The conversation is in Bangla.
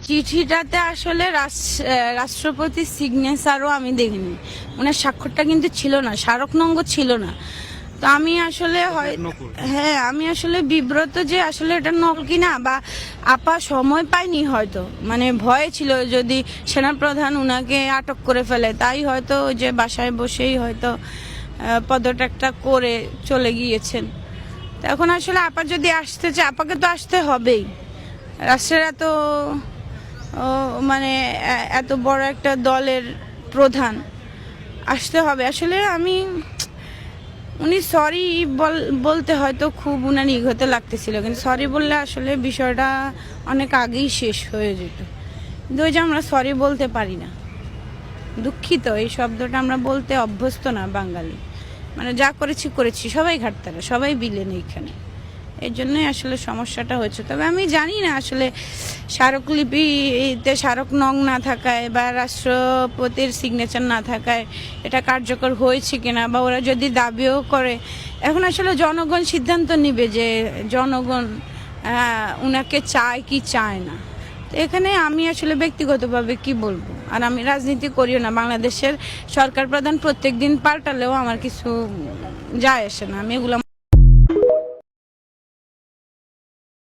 চিঠিটাতে আসলে রাষ্ট্রপতির সিগনেচারও আমি দেখিনি, ওনার স্বাক্ষরটা কিন্তু ছিল না, স্মারক নঙ্গ ছিল না। তো আমি আসলে হ্যাঁ আমি আসলে বিব্রত যে আসলে এটা নকল কিনা, বা আপা সময় পায়নি হয়তো, মানে ভয়ে ছিল যদি সেনাপ্রধান উনাকে আটক করে ফেলে, তাই হয়তো ওই যে বাসায় বসেই হয়তো পদত্যাগটা করে চলে গিয়েছেন। তো এখন আসলে আপা যদি আসতে চায়, আপাকে তো আসতে হবেই, রাষ্ট্রের মানে এত বড় একটা দলের প্রধান, আসতে হবে। আসলে উনি সরি বলতে হয়তো খুব উনার ইগোতে লাগতেছিল, কিন্তু সরি বললে আসলে বিষয়টা অনেক আগেই শেষ হয়ে যেত। কিন্তু ওই যে আমরা সরি বলতে পারি না, দুঃখিত এই শব্দটা আমরা বলতে অভ্যস্ত না বাঙালি। মানে যা করেছি সবাই ঘাটতারা, সবাই বিলেন এইখানে, এর জন্যই আসলে সমস্যাটা হয়েছে। তবে আমি জানি না আসলে স্মারকলিপিতে স্মারক নং না থাকায় বা রাষ্ট্রপতির সিগনেচার না থাকায় এটা কার্যকর হয়েছে কিনা, বা ওরা যদি দাবিও করে, এখন আসলে জনগণ সিদ্ধান্ত নিবে যে জনগণ উনাকে চায় কি চায় না। তো এখানে আমি আসলে ব্যক্তিগতভাবে কি বলবো, আর আমি রাজনীতি করিও না, বাংলাদেশের সরকার প্রধান প্রত্যেক দিন পাল্টালেও আমার কিছু যায় আসে না, আমি এগুলো